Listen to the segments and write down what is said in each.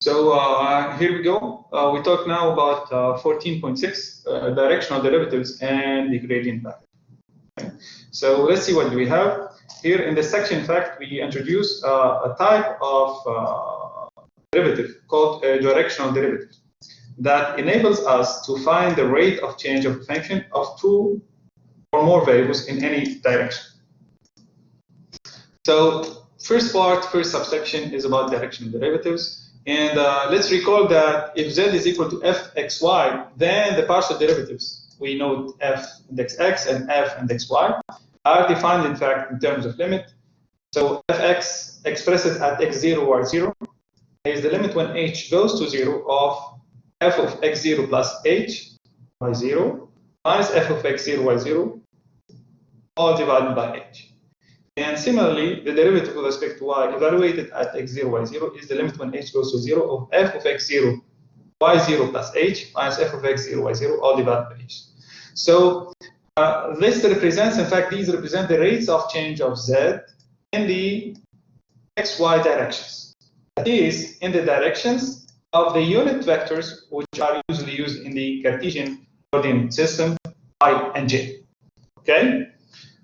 So here we go. We talk now about 14.6, directional derivatives and the gradient pattern. Okay. So let's see what do we have. Here in this section, in fact, we introduce a type of derivative called a directional derivative that enables us to find the rate of change of a function of 2 or more variables in any direction. So first subsection is about directional derivatives. And let's recall that if z is equal to fxy, then the partial derivatives, we know f index x and f index y, are defined, in fact, in terms of limit. So fx expressed at x0, y0 is the limit when h goes to 0 of f of x0 plus h, y0, minus f of x0, y0, all divided by h. And similarly, the derivative with respect to y evaluated at x0, y0 is the limit when h goes to 0 of f of x0, y0 plus h minus f of x0, y0, all divided by h. So this represents, in fact, these represent the rates of change of z in the xy directions. That is, in the directions of the unit vectors, which are usually used in the Cartesian coordinate system, I and j. Okay?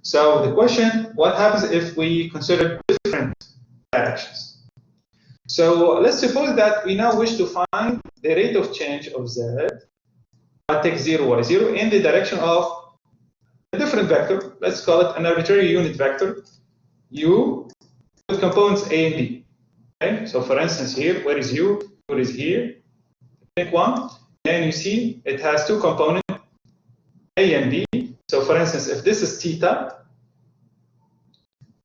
So the question, what happens if we consider different directions? So let's suppose that we now wish to find the rate of change of z at x0, y0 in the direction of a different vector. Let's call it an arbitrary unit vector, u, with components a and b. Okay? So for instance, here, where is u? U is here. Pick one, and you see it has two components, a and b. So for instance, if this is theta,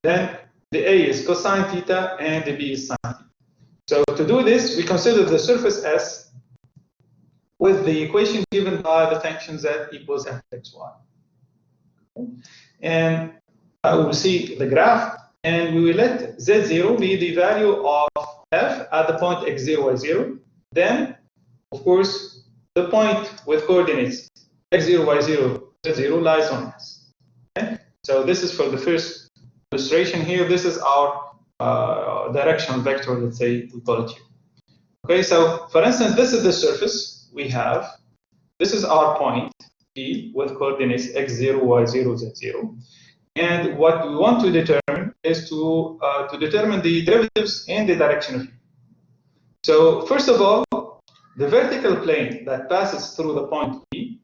then the a is cosine theta and the b is sine theta. So to do this, we consider the surface S with the equation given by the function z equals fxy. Okay. And we will see the graph, and we will let z0 be the value of f at the point x0, y0. Then, of course, the point with coordinates x0, y0, z0 lies on S. Okay? So this is for the first illustration here. This is our directional vector, let's say we call it u. Okay, so for instance, this is the surface we have. This is our point P with coordinates x0, y0, z0. And what we want to determine is to determine the derivatives in the direction of u. So first of all, the vertical plane that passes through the point P,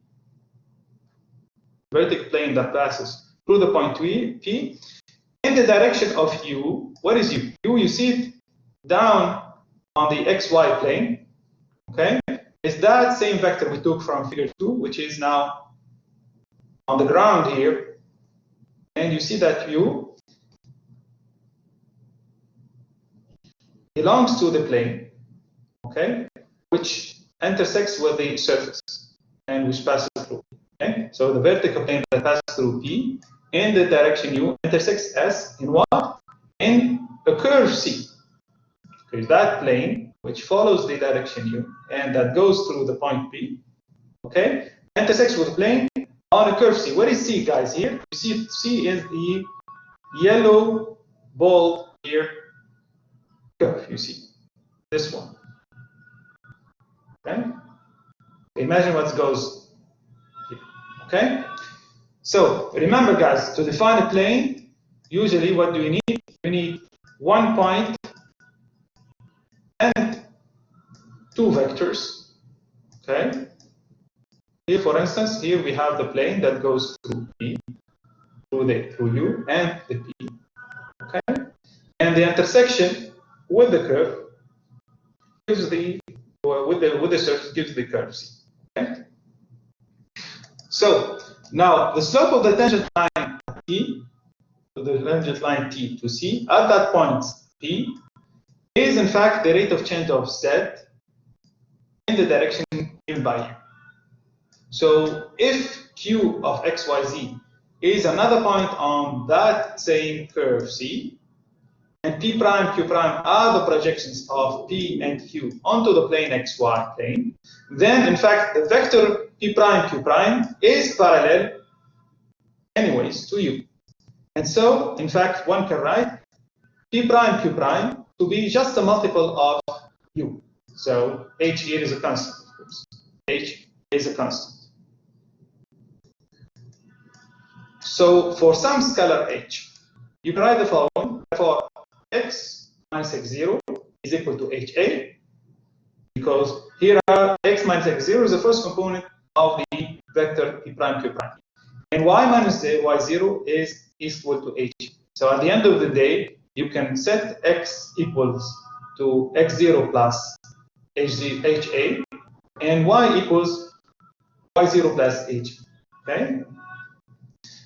P, in the direction of u, what is u? U, you see it down on the xy plane, okay? It's that same vector we took from figure 2, which is now on the ground here. And you see that u belongs to the plane, okay? Which intersects with the surface and which passes through. Okay? So the vertical plane that passes through P in the direction u intersects S in what? In a curve C. Okay, that plane which follows the direction u and that goes through the point P, okay, intersects with the plane on a curve C. What is C, guys? Here you see C is the yellow bold here curve. You see this one. Okay. Imagine what goes here. Okay. So remember, guys, to define a plane, usually what do we need? We need one point and two vectors. Okay. Here, for instance, here we have the plane that goes through P, through U and the P. Okay. And the intersection with the curve gives the with the surface gives the curve C. Okay. So now the slope of the tangent line T, so the tangent line T to C at that point P is in fact the rate of change of Z in the direction given by U. So if Q of XYZ is another point on that same curve C, and P prime, Q prime are the projections of P and Q onto the plane XY plane, then in fact the vector P prime, Q prime is parallel anyways to U. And so, in fact, one can write P prime, Q prime to be just a multiple of U. So h here is a constant, of course. H is a constant. So for some scalar h, you can write the following: for x minus x0 is equal to ha, because here are x minus x0 is the first component of the vector p prime q prime, and y minus y0 is equal to h. So at the end of the day, you can set x equals to x0 plus ha, and y equals y0 plus h. Okay.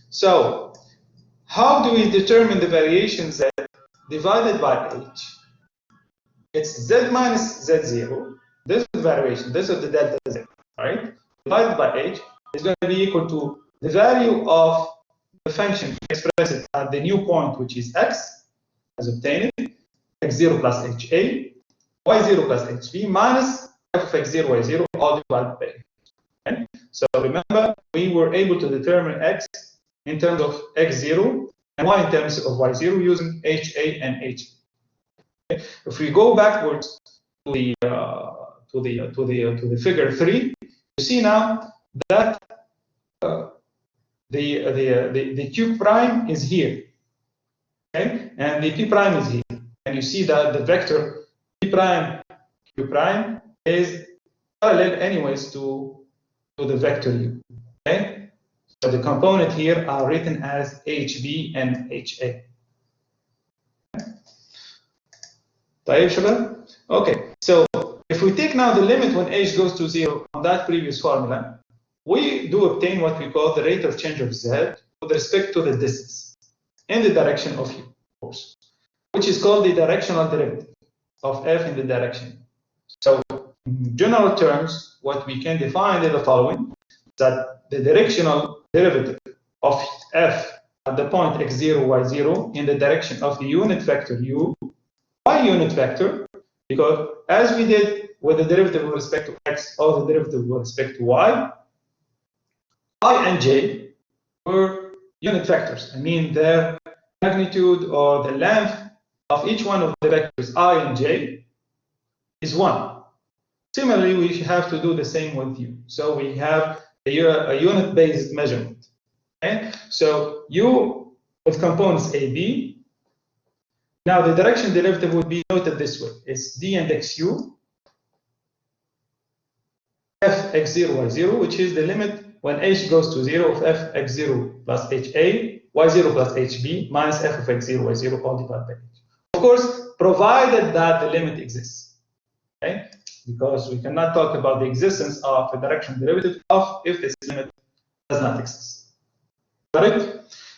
So how do we determine the variation z divided by h? It's z minus z0. This is the variation. This is the delta z, right? Divided by h is going to be equal to the value of the function expressed at the new point, which is x, as obtained, x0 plus ha, y0 plus hv minus f of x0, y0, all divided by h. Okay? So remember, we were able to determine x in terms of x0 and y in terms of y0 using ha and h. Okay? If we go backwards to the figure 3, you see now that the q prime is here, okay, and the p prime is here, and you see that the vector p prime q prime is parallel anyways to the vector u. Okay, so the component here are written as hb and ha. Okay, so if we take now the limit when h goes to 0 on that previous formula, we do obtain what we call the rate of change of z with respect to the distance in the direction of u, of course, which is called the directional derivative of f in the direction. So in general terms, what we can define is the following: that the directional derivative of f at the point x0, y0 in the direction of the unit vector u by unit vector, because as we did with the derivative with respect to x or the derivative with respect to y, I and j were unit vectors. I mean, their magnitude or the length of each one of the vectors I and j is 1. Similarly, we have to do the same with u. So we have a unit-based measurement. Okay? So u with components a, b. Now the direction derivative would be noted this way: it's d and xu f x0, y0, which is the limit when h goes to 0 of f x0 plus ha, y0 plus hb minus f of x0, y0 all divided by h. Of course, provided that the limit exists. Okay? Because we cannot talk about the existence of a directional derivative if this limit does not exist. Correct?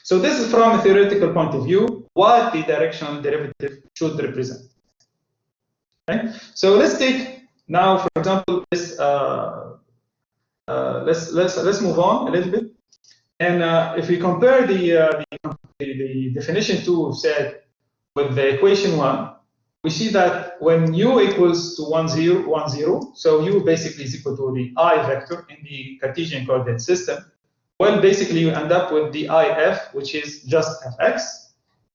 So this is from a theoretical point of view what the directional derivative should represent. Okay? So let's take now, for example, this. Let's move on a little bit, and if we compare the definition 2 of z with the equation 1, we see that when u equals to 1, 0, 1, 0, so u basically is equal to the I vector in the Cartesian coordinate system. Well, basically you end up with the if, which is just fx,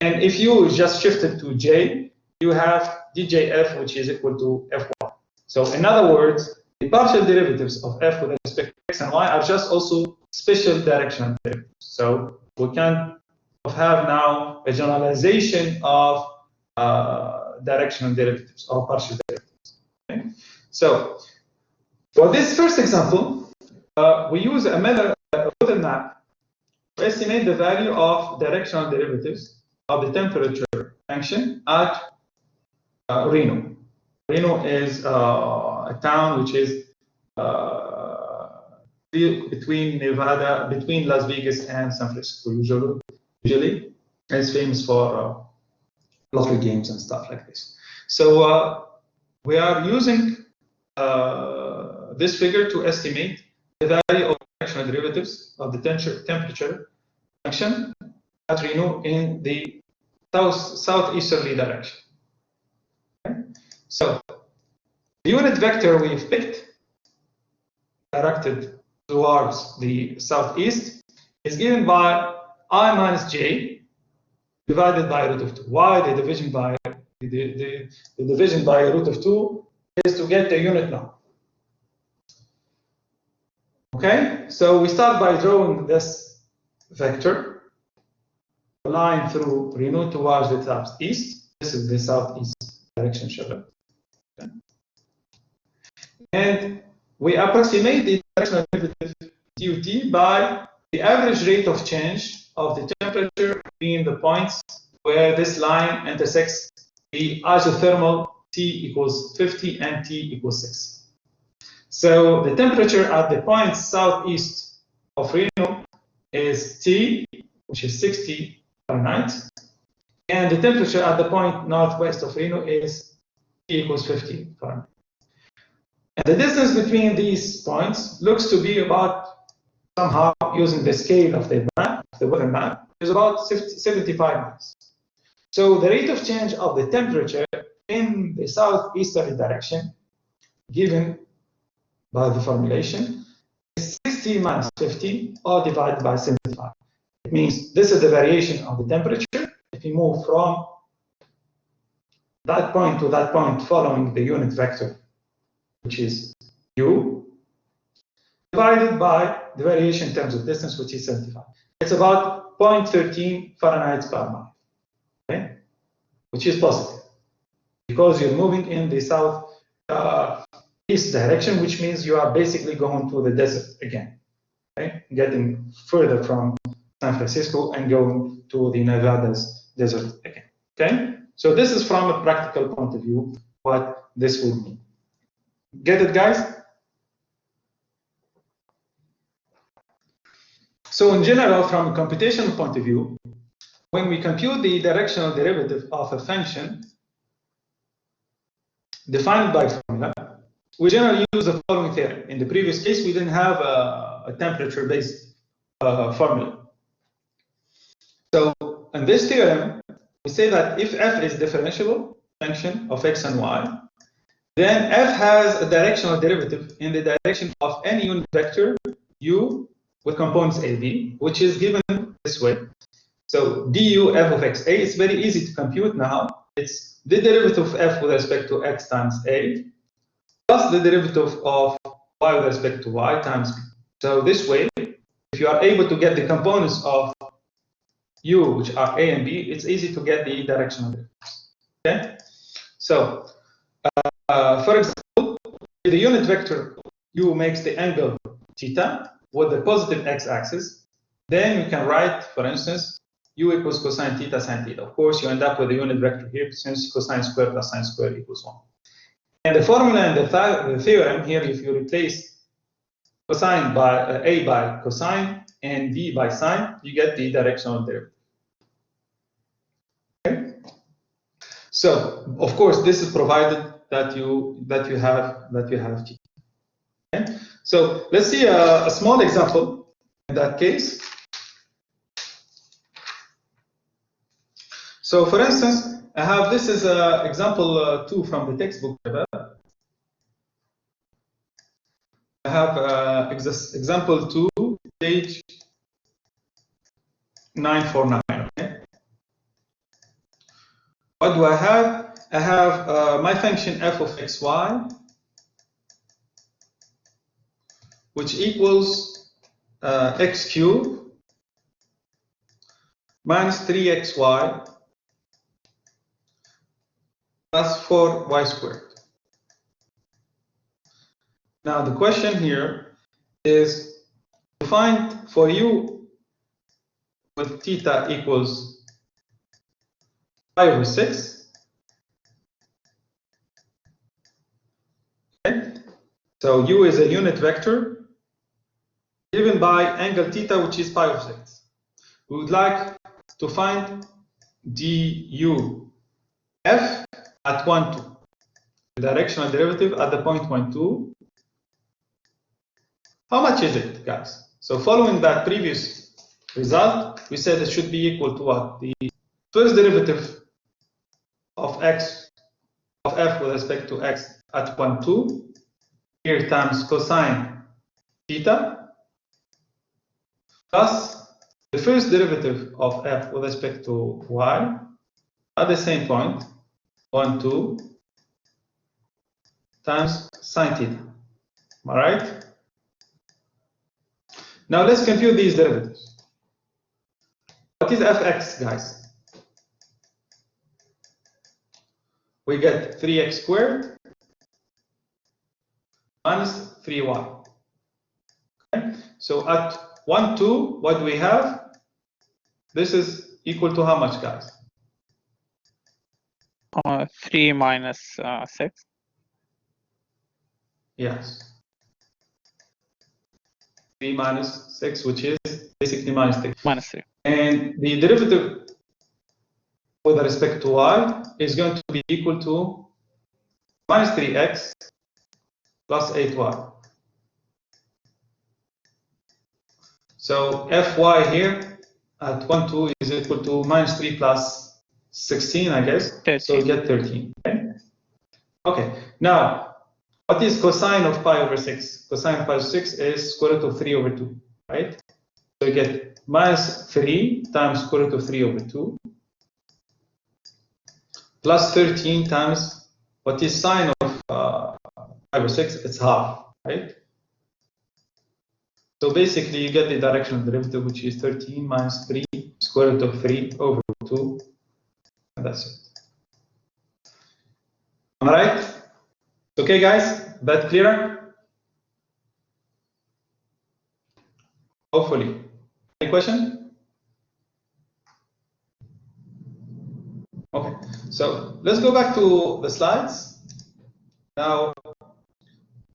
and if u is just shifted to j, you have djf, which is equal to fy. So in other words, the partial derivatives of f with respect to x and y are just also special directional derivatives. So we can have now a generalization of directional derivatives or partial derivatives. Okay? So for this first example, we use a method map to estimate the value of directional derivatives of the temperature function at Reno. Reno is a town which is between Nevada, between Las Vegas and San Francisco. Usually, it's famous for local games and stuff like this. So we are using this figure to estimate the value of directional derivatives of the temperature function at Reno in the southeasterly direction. Okay? So the unit vector we've picked, directed towards the southeast, is given by I minus j divided by root of 2. Why the division by the division by root of 2 is to get the unit norm. Okay, so we start by drawing this vector, a line through Reno towards the southeast. This is the southeast direction, sugar. Okay. And we approximate the directional derivative dut by the average rate of change of the temperature between the points where this line intersects the isothermal T equals 50 and T equals 6. So the temperature at the point southeast of Reno is T, which is 60 Fahrenheit, and the temperature at the point northwest of Reno is T equals 50 Fahrenheit. And the distance between these points looks to be about, somehow using the scale of the map, the weather map, is about 75 miles. So the rate of change of the temperature in the southeasterly direction, given by the formulation, is 60 minus 50, or divided by 75. It means this is the variation of the temperature if we move from that point to that point following the unit vector, which is u, divided by the variation in terms of distance, which is 75. It's about 0.13 Fahrenheit per mile, okay? Which is positive, because you're moving in the south east direction, which means you are basically going to the desert again, okay? Getting further from San Francisco and going to the Nevada's desert again, okay? So this is from a practical point of view, what this would mean. Get it, guys? So in general, from a computational point of view, when we compute the directional derivative of a function defined by formula, we generally use the following theorem. In the previous case, we didn't have a temperature-based formula. So in this theorem, we say that if f is differentiable function of x and y, then f has a directional derivative in the direction of any unit vector u with components a, b, which is given this way. So du f of x a is very easy to compute now. It's the derivative of f with respect to x times a plus the derivative of y with respect to y times b. So this way, if you are able to get the components of u, which are a and b, it's easy to get the directional derivatives. Okay? So, for example, the unit vector u makes the angle theta with the positive x-axis, then you can write, for instance, u equals cosine theta sine theta. Of course, you end up with the unit vector here, since cosine squared plus sine squared equals 1. And the formula and the theorem here, if you replace cosine by a by cosine and b by sine, you get the directional derivative. Okay? So, of course, this is provided that you have theta. Okay? So let's see a small example in that case. So, for instance, I have this is example 2 from the textbook. I have example 2, page 949. Okay. What do I have? I have my function f of xy, which equals x cubed minus 3xy plus 4y squared. Now the question here is to find for u with theta equals 5/6. Okay. So u is a unit vector given by angle theta, which is 5/6. We would like to find du f at 1, 2. The directional derivative at the point 1, 2. How much is it, guys? So following that previous result, we said it should be equal to what? The first derivative of x of f with respect to x at 1, 2 here times cosine theta plus the first derivative of f with respect to y at the same point 1, 2 times sine theta. All right? Now let's compute these derivatives. What is fx, guys? We get 3x squared minus 3y. Okay? So at 1, 2, what do we have? This is equal to how much, guys? 3 minus 6. Yes. 3 minus 6, which is basically minus 3. Minus 3. And the derivative with respect to y is going to be equal to minus 3x plus 8y. So fy here at 1, 2 is equal to minus 3 plus 16, I guess. 13. So we get 13. Okay? Okay. Now, what is cosine of pi over 6? Cosine of pi over 6 is square root of 3 over 2, right? So you get minus 3 times square root of 3 over 2 plus 13 times what is sine of pi over 6? It's half, right? So basically, you get the directional derivative, which is 13 minus 3 square root of 3 over 2, and that's it. All right? Okay, guys, that clearer? Hopefully. Any question? Okay, so let's go back to the slides. Now,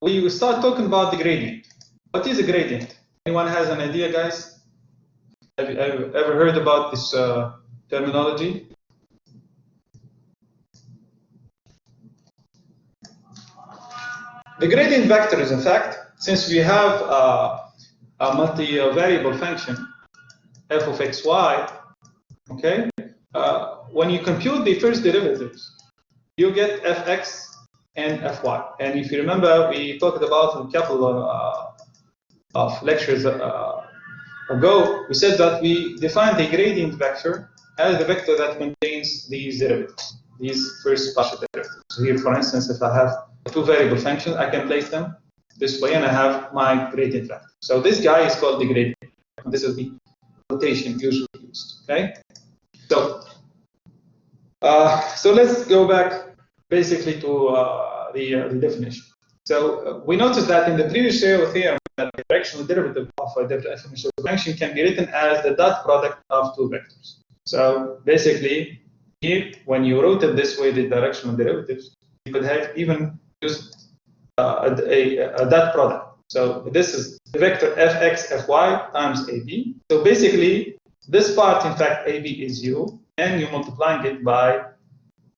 we will start talking about the gradient. What is a gradient? Anyone has an idea, guys? Have you ever heard about this terminology? The gradient vector is, in fact, since we have a multi-variable function, f of xy, okay, when you compute the first derivatives, you get fx and fy. And if you remember, we talked about a couple of lectures ago, we said that we define the gradient vector as the vector that contains these derivatives, these first partial derivatives. So here, for instance, if I have two variable functions, I can place them this way, and I have my gradient vector. So this guy is called the gradient. This is the notation usually used. Okay. So, so let's go back basically to the definition. So we noticed that in the previous theorem, that the directional derivative of a differential function can be written as the dot product of two vectors. So basically, here, when you wrote it this way, the directional derivatives, you could have even used a dot product. So this is the vector fx fy times ab. So basically, this part, in fact, ab is u, and you're multiplying it by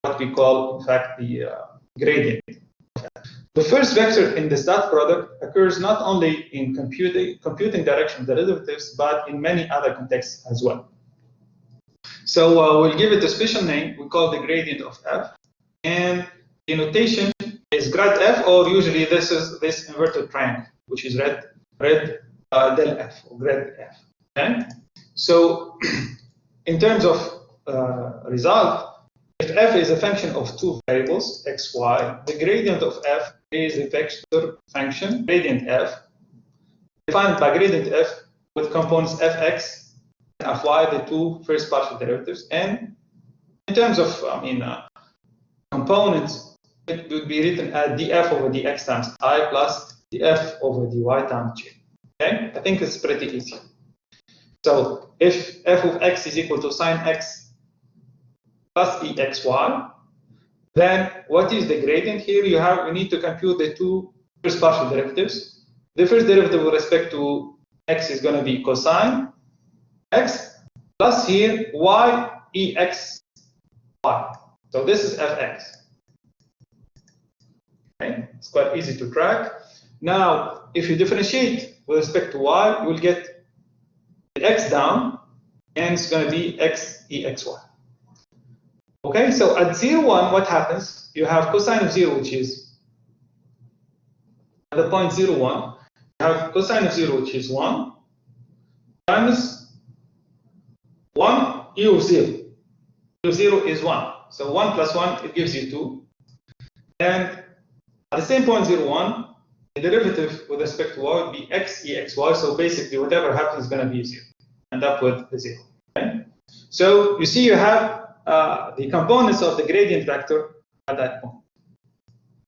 what we call, in fact, the gradient. The first vector in this dot product occurs not only in computing directional derivatives, but in many other contexts as well. So we'll give it a special name. We call the gradient of f, and the notation is grad f, or usually this is this inverted triangle, which is red del f, or grad f. Okay. So in terms of result, if f is a function of two variables, x, y, the gradient of f is a vector function, gradient f, defined by gradient f with components fx and fy, the two first partial derivatives. And in terms of, components, it would be written as df over dx times I plus df over dy times j. Okay, I think it's pretty easy. So if f of x is equal to sine x plus exy, then what is the gradient here? We need to compute the two first partial derivatives. The first derivative with respect to x is going to be cosine x plus here y exy. So this is fx. Okay, it's quite easy to track. Now, if you differentiate with respect to y, you will get the x down, and it's going to be exy. Okay, so at 0, 1, what happens? You have cosine of 0, which is at the point 0, 1. You have cosine of 0, which is 1, times 1 u of 0. U of 0 is 1. So 1 plus 1, it gives you 2. And At the same point 0, 1, the derivative with respect to y would be x e x y. So basically, whatever happens is going to be 0. End up with the 0. Okay? So you see, you have the components of the gradient vector at that point.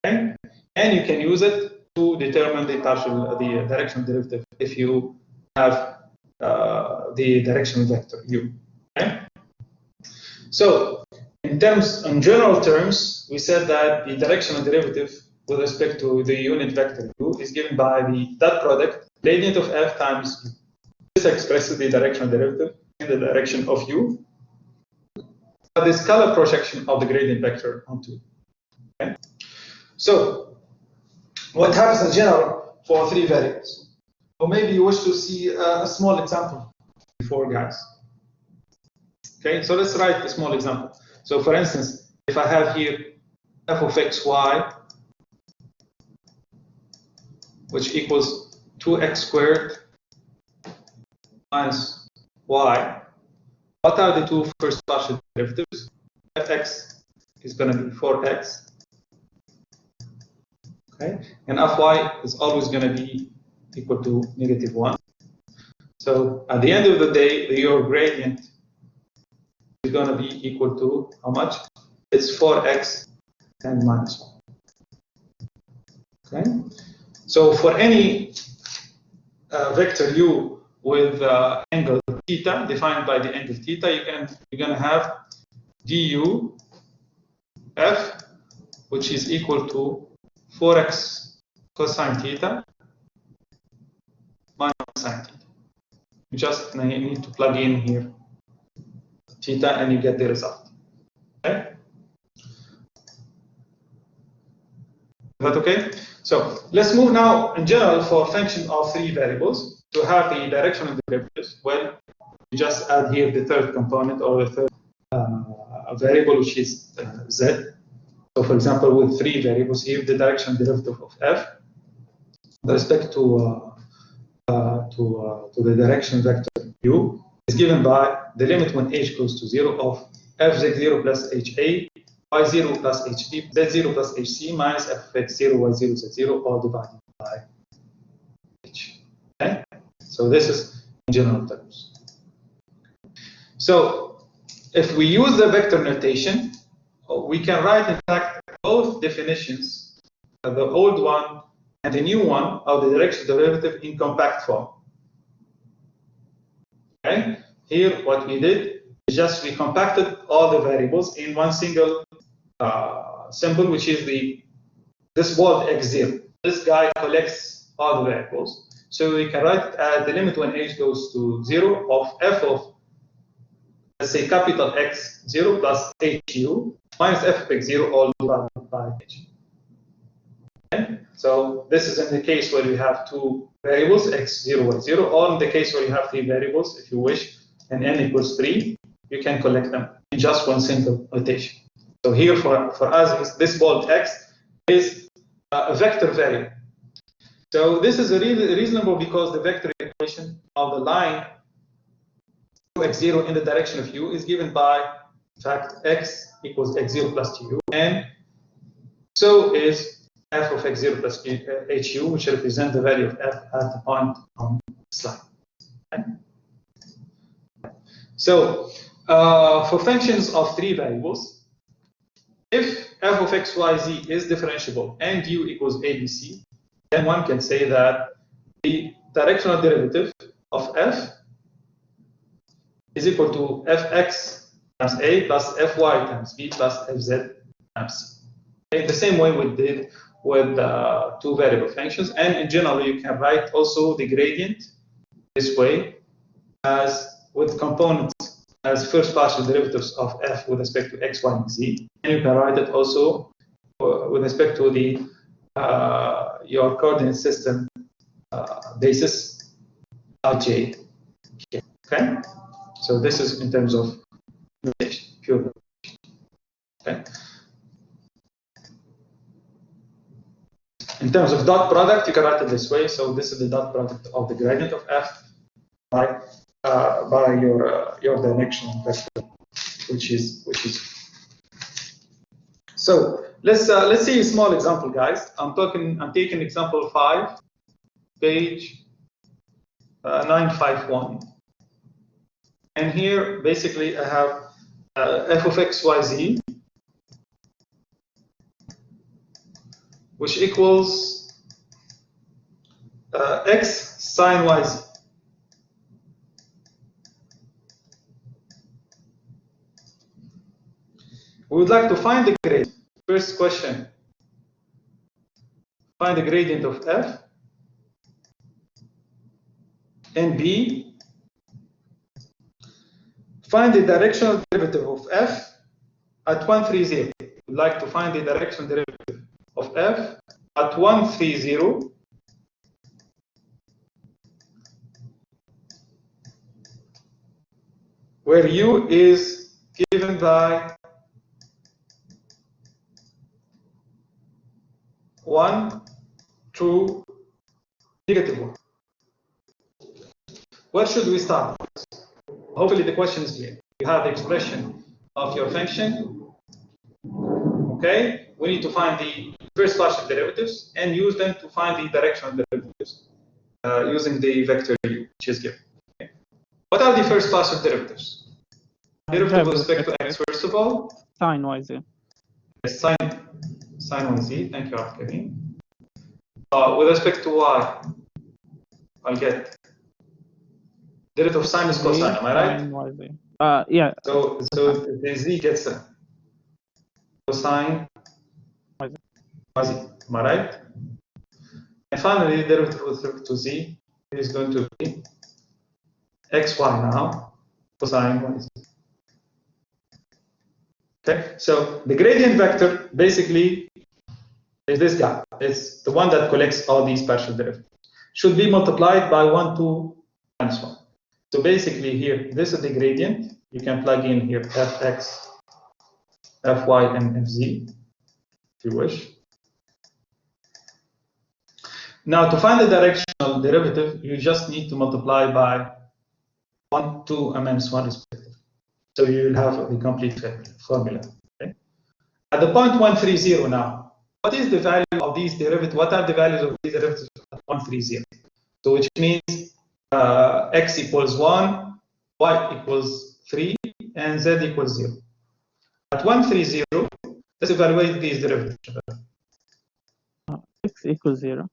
Okay? And you can use it to determine the directional derivative if you have the directional vector u. Okay? So in general terms, we said that the directional derivative with respect to the unit vector u is given by the dot product gradient of f times u. This expresses the directional derivative in the direction of u, the scalar projection of the gradient vector onto. Okay? So what happens in general for 3 variables? Or maybe you wish to see a small example before, guys. Okay, so let's write a small example. So for instance, if I have here f of x, y, which equals 2x squared minus y, what are the two first partial derivatives? Fx is going to be 4x, okay, and fy is always going to be equal to -1. So at the end of the day, your gradient is going to be equal to how much? It's 4x and minus 1. Okay, so for any vector u with angle theta defined by the angle theta, you're going to have du f, which is equal to 4x cosine theta minus sine theta. You just need to plug in here theta and you get the result. Okay? Is that okay? So let's move now in general for a function of 3 variables to have the directional derivatives. Well, you just add here the third component or the third variable, which is z. So for example, with 3 variables here, the directional derivative of f with respect to the direction vector u is given by the limit when h goes to 0 of fz0 plus ha, y0 plus hb, z0 plus hc minus fx0, y0, z0, all divided by h. Okay? So this is in general terms. So if we use the vector notation, we can write, in fact, both definitions, the old one and the new one of the directional derivative in compact form. Okay? Here, what we did is just we compacted all the variables in one single symbol, which is this bold x0. This guy collects all the variables. So we can write the limit when h goes to 0 of f of, let's say, capital X0 plus hu minus f of x0 all divided by h. Okay? So this is in the case where you have 2 variables, x0, y0, or in the case where you have 3 variables, if you wish, and n equals 3, you can collect them in just one single notation. So here for us, this bold x is a vector variable. So this is really reasonable because the vector equation of the line x0 in the direction of u is given by, in fact, x equals x0 plus tu, and so is f of x0 plus hu, which represents the value of f at the point on the slide. Okay? So for functions of 3 variables, if f of x, y, z is differentiable and u equals abc, then one can say that the directional derivative of f is equal to fx times a plus fy times b plus fz times c. Okay? The same way we did with 2 variable functions, and in general you can write also the gradient this way as with components as first partial derivatives of f with respect to x, y, and z, and you can write it also with respect to the your coordinate system basis ij. Okay, so this is in terms of notation, pure notation. Okay. In terms of dot product, you can write it this way. So this is the dot product of the gradient of f by your direction vector, which is. So let's see a small example, guys. I'm taking example 5, page 951, and here basically I have f of x, y, z, which equals x sine y, z. We would like to find the gradient. First question, find the gradient of f, and b, find the directional derivative of f at 130. We'd like to find the directional derivative of f at 130, where u is given by 1, 2, -1. Where should we start? Hopefully the question is clear. You have the expression of your function. Okay, we need to find the first partial derivatives and use them to find the directional derivatives using the vector u, which is given. Okay. What are the first partial derivatives? Derivative with respect to x, first of all. Sine yz. Sine yz. Thank you, Karim. With respect to y, I'll get derivative of sine is cosine. Am I right? Sine yz. Yeah. So the z gets a cosine yz. Am I right? And finally, the derivative with respect to z is going to be xy now, cosine yz. Okay, so the gradient vector basically is this guy. It's the one that collects all these partial derivatives. Should be multiplied by 1, 2, minus 1. So basically here, this is the gradient. You can plug in here fx, fy, and fz, if you wish. Now, to find the directional derivative, you just need to multiply by 1, 2, and minus 1 respectively. So you will have the complete formula. Okay? At the point 130 now, what is the value of these derivatives? What are the values of these derivatives at 130? So which means x equals 1, y equals 3, and z equals 0. At 130, let's evaluate these derivatives. X equals 0.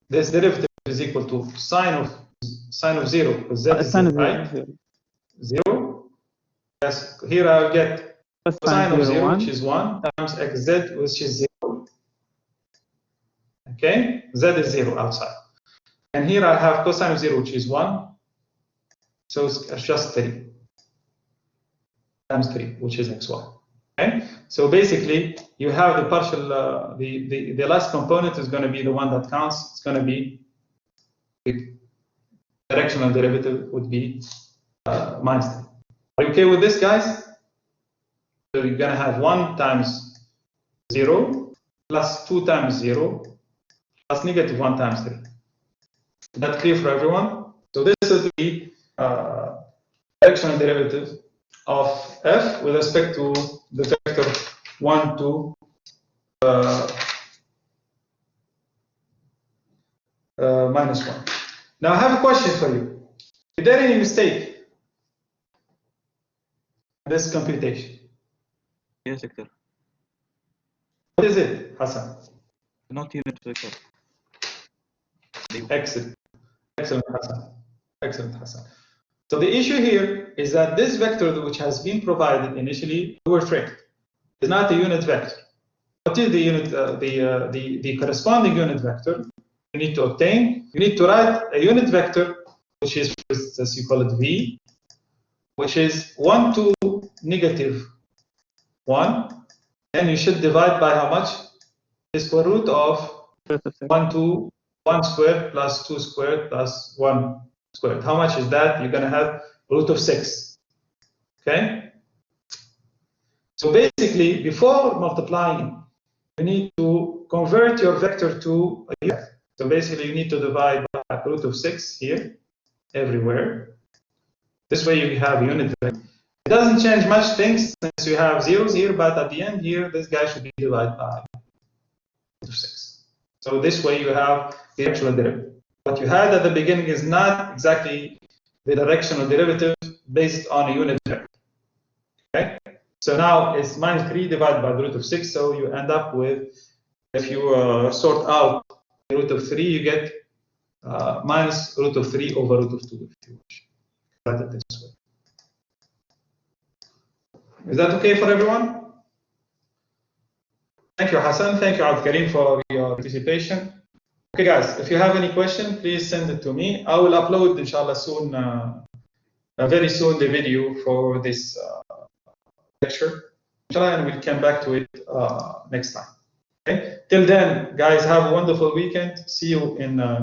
This derivative is equal to sine of 0, because z is 0, right? 0. Yes, here I'll get cosine of 0, which is 1, times xz, which is 0. Okay, z is 0 outside. And here I have cosine of 0, which is 1. So it's just 3 times 3, which is xy. Okay, so basically you have the partial, the last component is going to be the one that counts. It's going to be the directional derivative would be minus 3. Are you okay with this, guys? So you're going to have 1 times 0 plus 2 times 0 plus negative 1 times 3. Is that clear for everyone? So this is the directional derivative of f with respect to the vector 1, 2, minus 1. Now I have a question for you. Is there any mistake in this computation? Yes, Doctor. What is it, Hassan? Not unit vector. Excellent. Excellent, Hassan. Excellent, Hassan. So the issue here is that this vector which has been provided initially, we were tricked. It's not a unit vector. What is the unit? The corresponding unit vector you need to obtain? You need to write a unit vector, which is, as you call it, v, which is 1 to negative 1, and you should divide by how much? The square root of 1 to 1 squared plus 2 squared plus 1 squared. How much is that? You're going to have root of 6. Okay? So basically, before multiplying, you need to convert your vector to a unit. So basically, you need to divide by root of 6 here, everywhere. This way you have a unit vector. It doesn't change much things since you have zeros here, but at the end here, this guy should be divided by root of 6. So this way you have the directional derivative. What you had at the beginning is not exactly the directional derivative based on a unit vector. Okay? So now it's minus 3 divided by the root of 6, so you end up with, if you sort out the root of 3, you get minus root of 3 over root of 2, if you wish. Write it this way. Is that okay for everyone? Thank you, Hassan. Thank you, Abd Karim, for your participation. Okay, guys, if you have any question, please send it to me. I will upload, inshallah, soon, very soon, the video for this lecture. Inshallah, and we'll come back to it next time. Okay. Till then, guys, have a wonderful weekend. See you in